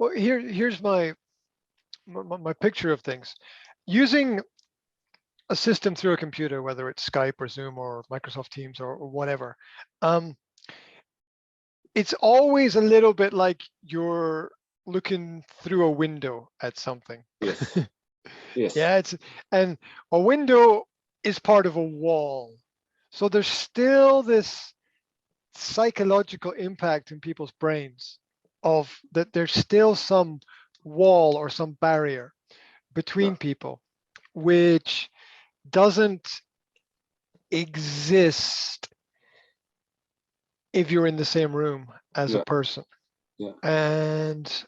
Well, here's my picture of things. Using a system through a computer, whether it's Skype or Zoom or Microsoft Teams or whatever, um, it's always a little bit like you're looking through a window at something. Yes. Yes. Yeah, and a window is part of a wall. So there's still this psychological impact in people's brains of that there's still some wall or some barrier Yeah. between people, which doesn't exist if you're in the same room as a Yeah. person. Yeah. And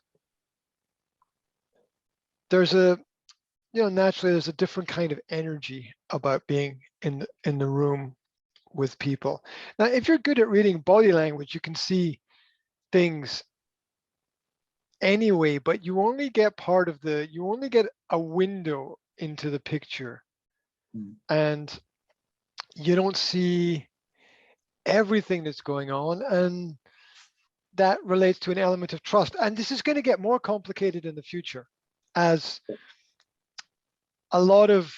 there's a, naturally there's a different kind of energy about being in the room with people. Now, if you're good at reading body language, you can see things anyway, but you only get a window into the picture, Mm. and you don't see everything that's going on. And that relates to an element of trust. And this is going to get more complicated in the future as a lot of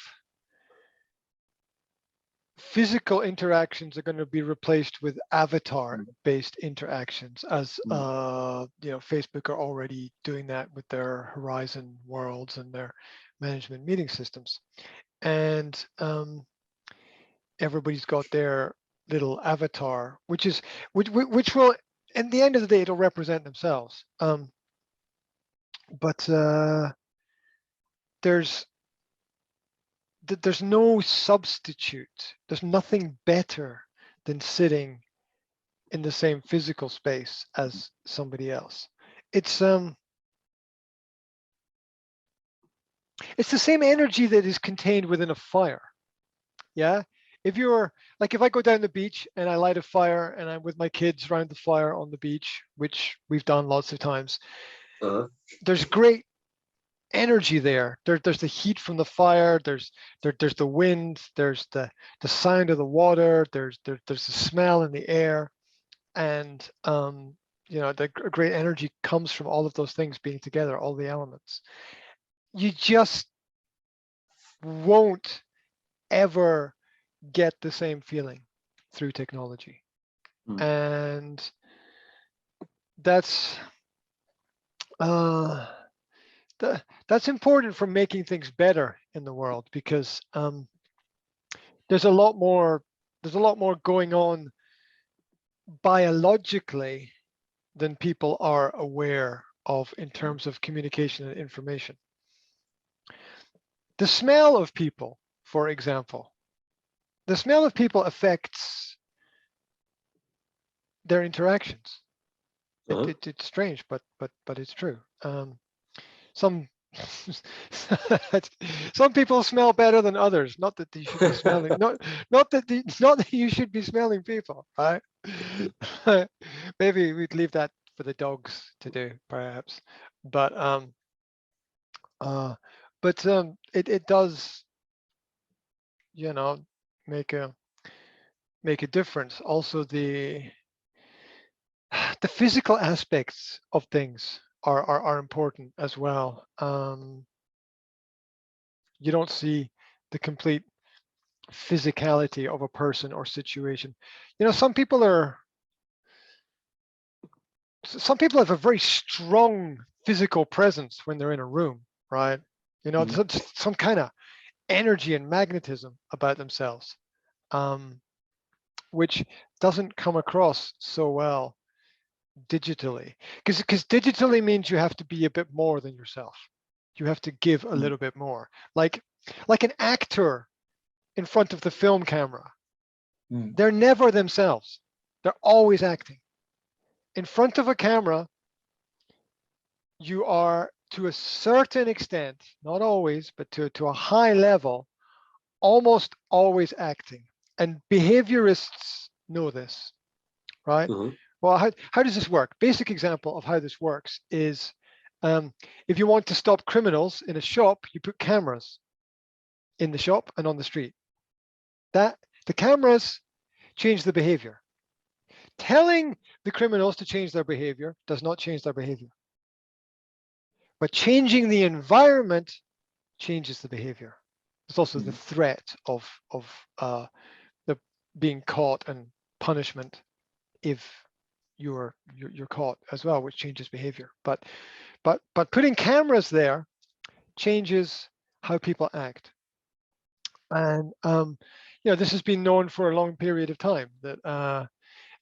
physical interactions are going to be replaced with avatar based interactions, as Mm. Facebook are already doing that with their Horizon worlds and their management meeting systems. And everybody's got their little avatar, which will, at the end of the day, it'll represent themselves. But there's there's no substitute. There's nothing better than sitting in the same physical space as somebody else. It's it's the same energy that is contained within a fire. Yeah. If I go down the beach and I light a fire and I'm with my kids around the fire on the beach, which we've done lots of times, Uh-huh. there's great energy there. There's the heat from the fire. There's the wind. There's the sound of the water. There's the smell in the air, and the great energy comes from all of those things being together, all the elements. You just won't ever get the same feeling through technology, Mm. and that's uh, that's important for making things better in the world, because there's a lot more going on biologically than people are aware of in terms of communication and information. The smell of people, for example, the smell of people affects their interactions. Uh-huh. It's strange, but it's true. Some some people smell better than others. Not that you should be smelling. Not that you should be smelling people, right? Maybe we'd leave that for the dogs to do, perhaps. But uh, it does, you know, make a difference. Also, the physical aspects of things are important as well. You don't see the complete physicality of a person or situation. Some people have a very strong physical presence when they're in a room, right? Mm. There's some kind of energy and magnetism about themselves, which doesn't come across so well digitally, because digitally means you have to be a bit more than yourself. You have to give a Mm. little bit more, like an actor in front of the film camera. Mm. They're never themselves. They're always acting. In front of a camera, you are, to a certain extent, not always, but to a high level, almost always acting. And behaviorists know this, right? Uh-huh. Well, how does this work? Basic example of how this works is, if you want to stop criminals in a shop, you put cameras in the shop and on the street. That the cameras change the behavior. Telling the criminals to change their behavior does not change their behavior. But changing the environment changes the behavior. There's also the threat of the being caught and punishment if you're caught as well, which changes behavior. But putting cameras there changes how people act. And this has been known for a long period of time, that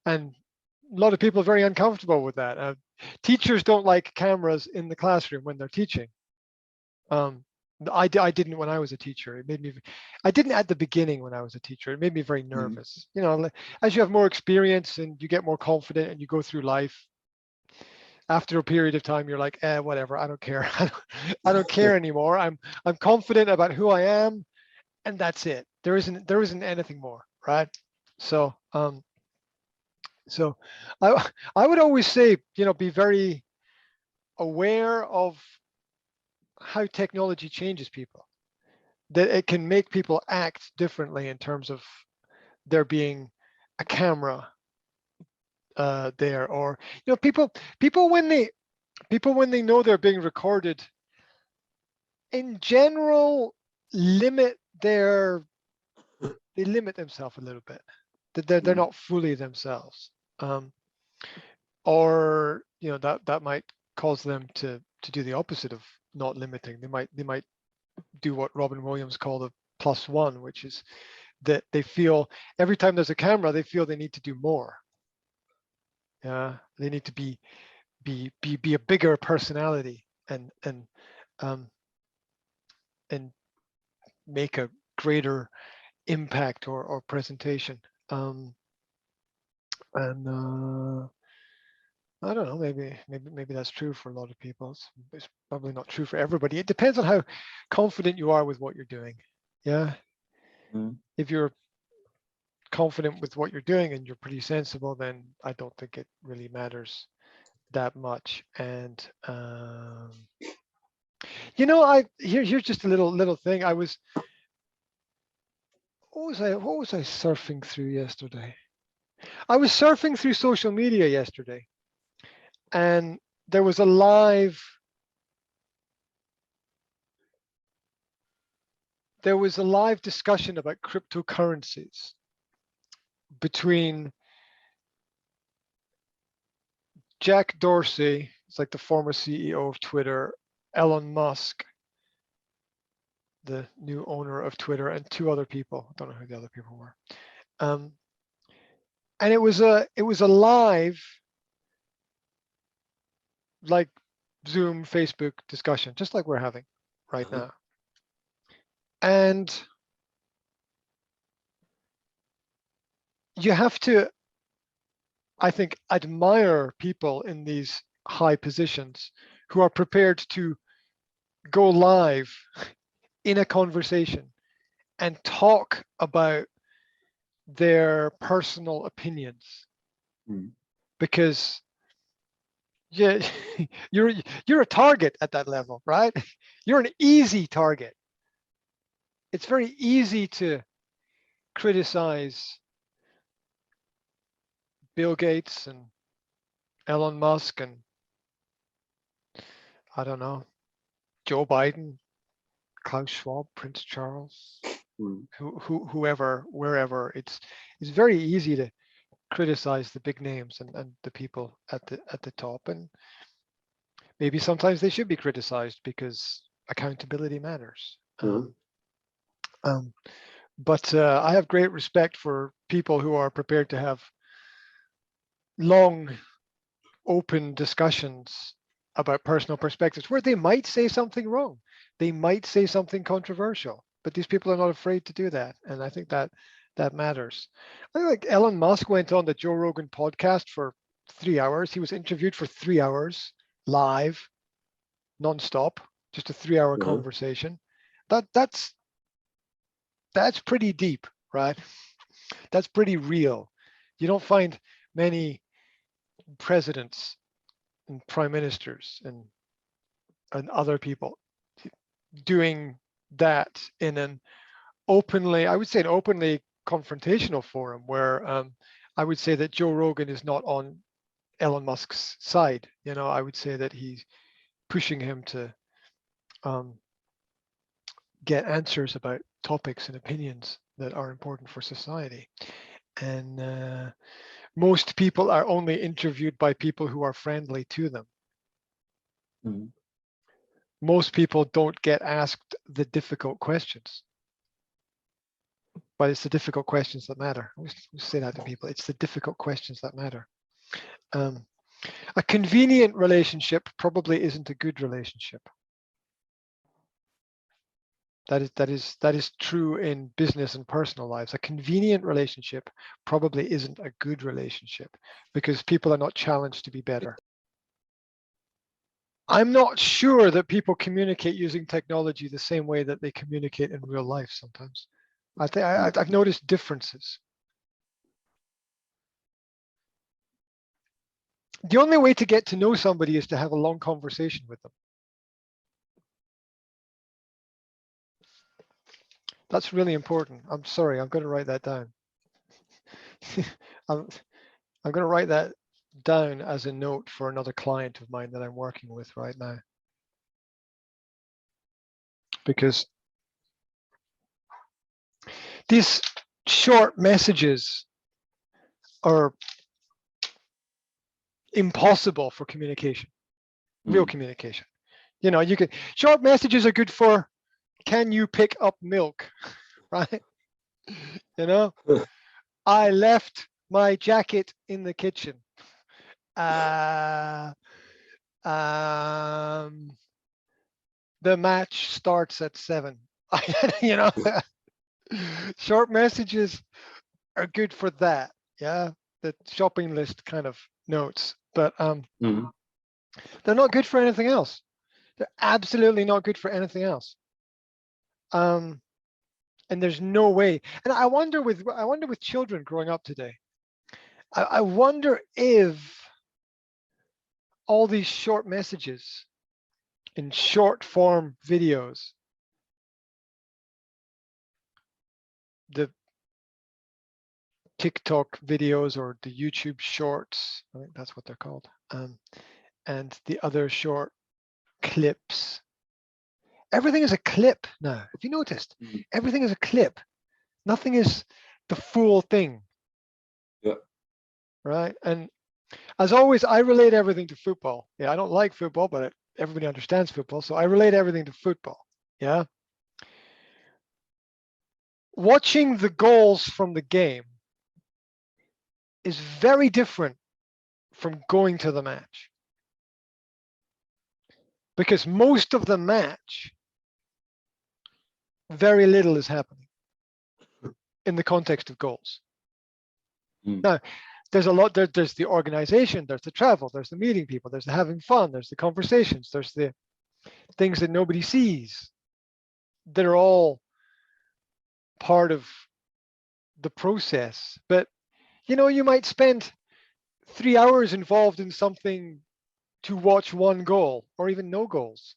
and a lot of people are very uncomfortable with that. Teachers don't like cameras in the classroom when they're teaching. I didn't when I was a teacher. It made me. I didn't at the beginning when I was a teacher. It made me very nervous. As you have more experience and you get more confident and you go through life, after a period of time, you're like, whatever. I don't care. I don't care anymore. I'm confident about who I am, and that's it. There isn't anything more, right? So so I would always say, be very aware of how technology changes people, that it can make people act differently in terms of there being a camera there, or people when they know they're being recorded, in general, they limit themselves a little bit, that they're not fully themselves, or that might cause them to do the opposite of not limiting. They might do what Robin Williams called a +1, which is that they feel every time there's a camera, they feel they need to do more. Yeah, they need to be a bigger personality and make a greater impact or presentation. And I don't know, maybe that's true for a lot of people. It's probably not true for everybody. It depends on how confident you are with what you're doing. Yeah. If you're confident with what you're doing and you're pretty sensible, then I don't think it really matters that much. And here's just a little thing. What was I surfing through yesterday? I was surfing through social media yesterday, and there was a live discussion about cryptocurrencies between Jack Dorsey, it's like the former CEO of Twitter, Elon Musk, the new owner of Twitter, and two other people. I don't know who the other people were. And it was a live, like Zoom, Facebook discussion, just like we're having right now. And you have to, I think, admire people in these high positions who are prepared to go live in a conversation and talk about their personal opinions, because you're a target at that level, right? You're an easy target. It's very easy to criticize Bill Gates and Elon Musk and, I don't know, Joe Biden, Klaus Schwab, Prince Charles, whoever, wherever. It's very easy to criticize the big names and the people at the top, and maybe sometimes they should be criticized because accountability matters. But I have great respect for people who are prepared to have long, open discussions about personal perspectives where they might say something wrong. They might say something controversial, but these people are not afraid to do that. And I think that matters. I think like Elon Musk went on the Joe Rogan podcast for 3 hours. He was interviewed for 3 hours live, nonstop, just a 3-hour conversation. That's pretty deep, right? That's pretty real. You don't find many presidents and prime ministers and other people doing that in an openly, I would say an openly confrontational forum, where I would say that Joe Rogan is not on Elon Musk's side. I would say that he pushing him to get answers about topics and opinions that are important for society. And most people are only interviewed by people who are friendly to them. Mm. Most people don't get asked the difficult questions. But it's the difficult questions that matter. I always say that to people. It's the difficult questions that matter. A convenient relationship probably isn't a good relationship. That is true in business and personal lives. A convenient relationship probably isn't a good relationship because people are not challenged to be better. I'm not sure that people communicate using technology the same way that they communicate in real life sometimes. I think I've noticed differences. The only way to get to know somebody is to have a long conversation with them. That's really important. I'm sorry, I'm going to write that down. I'm going to write that down as a note for another client of mine that I'm working with right now. Because these short messages are impossible for communication, real communication. You know, you can, short messages are good for, can you pick up milk, right? You know, I left my jacket in the kitchen. The match starts at 7. You know, short messages are good for that. Yeah, the shopping list kind of notes, but they're not good for anything else. They're absolutely not good for anything else. And there's no way. And I wonder with children growing up today, I wonder if all these short messages in short form videos, the TikTok videos or the YouTube shorts, I think that's what they're called, and the other short clips. Everything is a clip now. Have you noticed? Everything is a clip. Nothing is the full thing. Yeah. Right. And as always, I relate everything to football. Yeah, I don't like football, but everybody understands football. So I relate everything to football. Yeah. Watching the goals from the game is very different from going to the match. Because most of the match, very little is happening in the context of goals. Now, there's a lot, there's the organization, there's the travel, there's the meeting people, there's the having fun, there's the conversations, there's the things that nobody sees. They're all part of the process. But, you know, you might spend 3 hours involved in something to watch one goal or even no goals.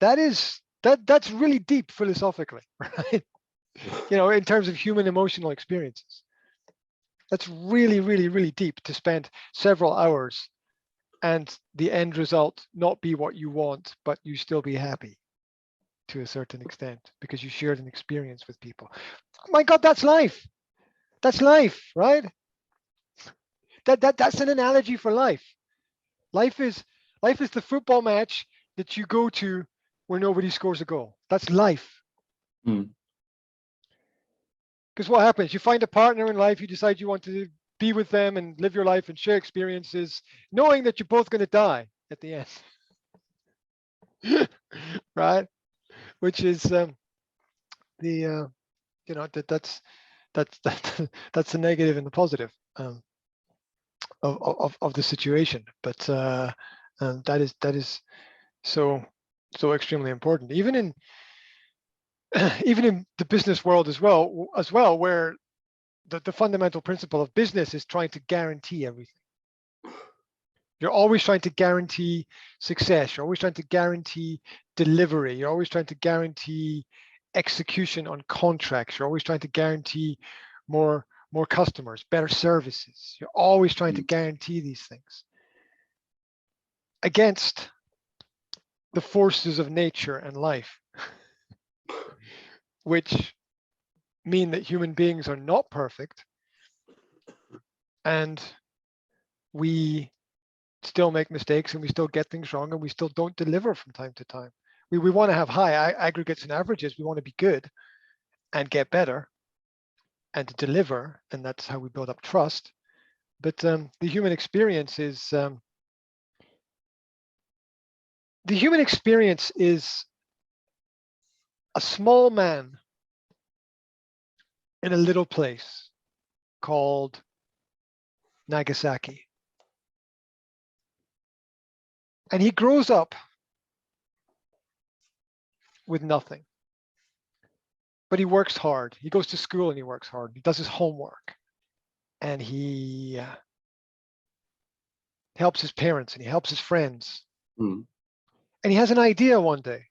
That's really deep philosophically, right? You know, in terms of human emotional experiences. That's really, really, really deep to spend several hours and the end result not be what you want, but you still be happy to a certain extent because you shared an experience with people. Oh my God, that's life. That's life, right? That's an analogy for life. Life is the football match that you go to where nobody scores a goal. That's life. Because what happens? You find a partner in life, you decide you want to be with them and live your life and share experiences, knowing that you're both going to die at the end, right? Which is you know, that's the negative and the positive of the situation. But that is so extremely important, even in the business world as well, where the fundamental principle of business is trying to guarantee everything. You're always trying to guarantee success. You're always trying to guarantee delivery. You're always trying to guarantee execution on contracts. You're always trying to guarantee more customers, better services. You're always trying to guarantee these things. against the forces of nature and life, which mean that human beings are not perfect, and we still make mistakes, and we still get things wrong, and we still don't deliver from time to time. We want to have high aggregates and averages. We want to be good and get better and to deliver, and that's how we build up trust. But the human experience is a small man in a little place called Nagasaki. And he grows up with nothing. But he works hard. He goes to school and he works hard. He does his homework. And he helps his parents and he helps his friends. Mm. And he has an idea one day.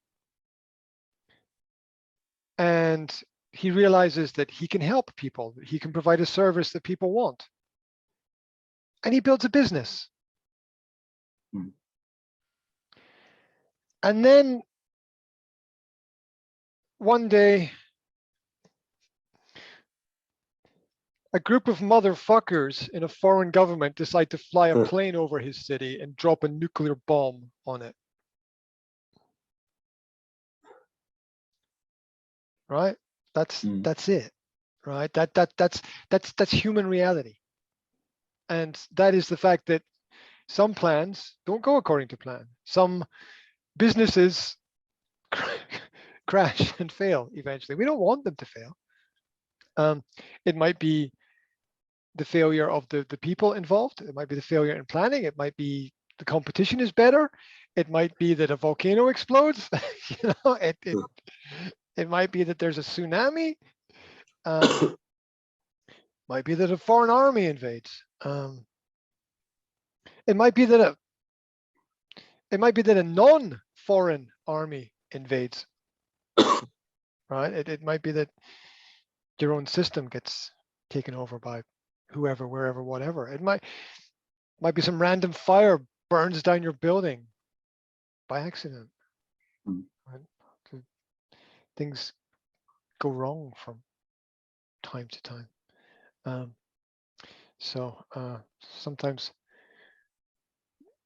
And he realizes that he can help people, that he can provide a service that people want. And he builds a business. Mm. And then one day, a group of motherfuckers in a foreign government decide to fly a plane over his city and drop a nuclear bomb on it. Right? That's it. Right? That's human reality. And that is the fact that some plans don't go according to plan. Some businesses crash and fail eventually. We don't want them to fail. It might be the failure of the people involved. It might be the failure in planning. It might be the competition is better. It might be that a volcano explodes. It might be that there's a tsunami. Might be that a foreign army invades. It might be that a non-foreign army invades. Right? It might be that your own system gets taken over by whoever, wherever, whatever. It might be some random fire burns down your building by accident. Right? Things go wrong from time to time. So sometimes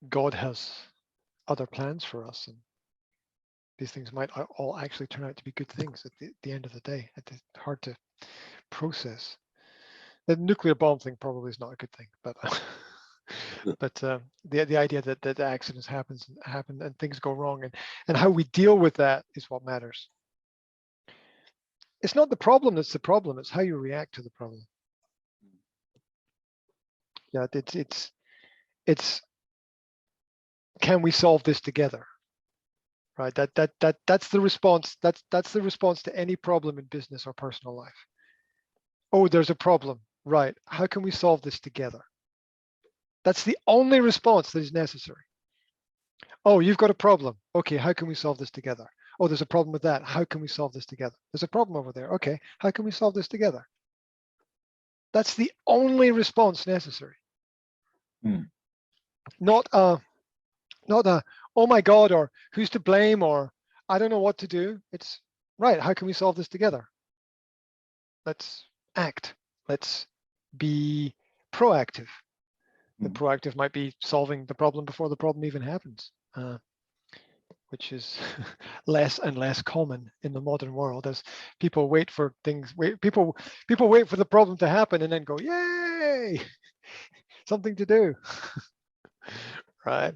God has other plans for us, and these things might all actually turn out to be good things at the end of the day. It's hard to process. The nuclear bomb thing probably is not a good thing, but the idea that the accidents happen and things go wrong, and how we deal with that is what matters. It's not the problem that's the problem, it's how you react to the problem. Yeah, it's can we solve this together? Right? That's the response. That's the response to any problem in business or personal life. Oh, there's a problem. Right. How can we solve this together? That's the only response that is necessary. Oh, you've got a problem. Okay, how can we solve this together? Oh, there's a problem with that. How can we solve this together? There's a problem over there. Okay, how can we solve this together? That's the only response necessary. Not a, oh my God, or who's to blame, or I don't know what to do. It's right. How can we solve this together? Let's act. Let's be proactive. The proactive might be solving the problem before the problem even happens, which is less and less common in the modern world as people wait for things. People wait for the problem to happen and then go, yay, something to do, right?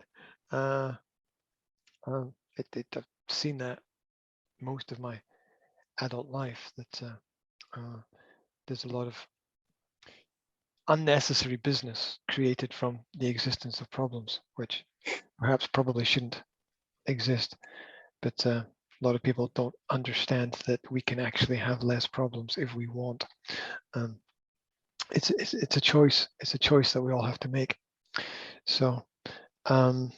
I've seen that most of my adult life, that there's a lot of unnecessary business created from the existence of problems, which perhaps probably shouldn't exist. But a lot of people don't understand that we can actually have less problems if we want. It's a choice. It's a choice that we all have to make. So, what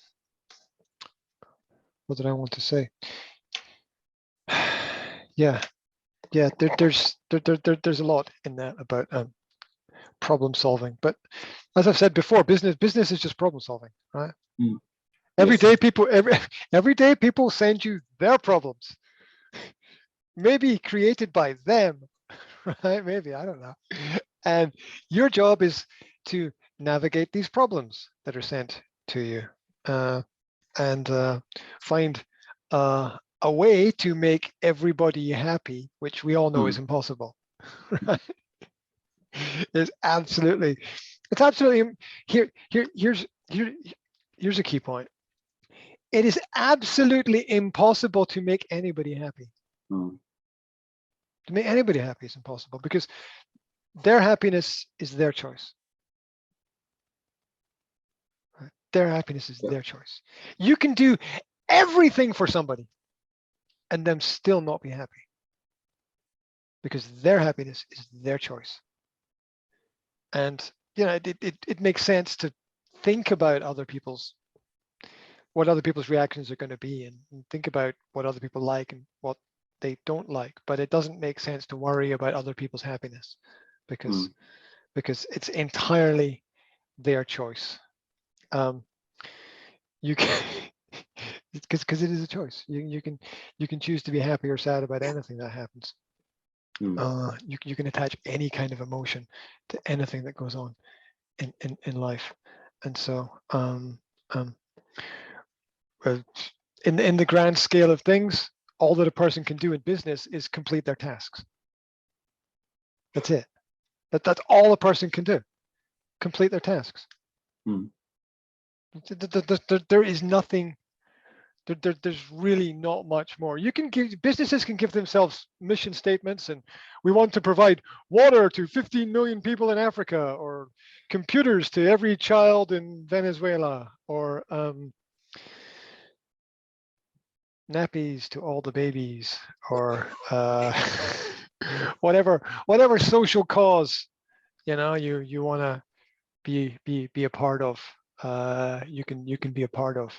did I want to say? Yeah. There's a lot in that about problem solving. But as I've said before, business is just problem solving, right? Every Yes. day people every day people send you their problems, maybe created by them, right? Maybe, I don't know. And your job is to navigate these problems that are sent to you, and find a way to make everybody happy, which we all know is Mm. impossible. Right? It's absolutely, it's absolutely here's a key point. It is absolutely impossible to make anybody happy. Mm. To make anybody happy is impossible because their happiness is their choice. Right? Their happiness is Yeah. their choice. You can do everything for somebody and them still not be happy because their happiness is their choice. And it makes sense to think about what other people's reactions are going to be, and think about what other people like and what they don't like. But it doesn't make sense to worry about other people's happiness because Mm. it's entirely their choice. You can because it is a choice. You can choose to be happy or sad about anything that happens. Mm. You can attach any kind of emotion to anything that goes on in life, and so um, uh, in the grand scale of things, all that a person can do in business is complete their tasks. That's it. That's all a person can do. Complete their tasks. Mm. There is nothing. There's really not much more. You can give businesses can give themselves mission statements, and we want to provide water to 15 million people in Africa, or computers to every child in Venezuela, or nappies to all the babies, or whatever social cause you want to be a part of. You can be a part of.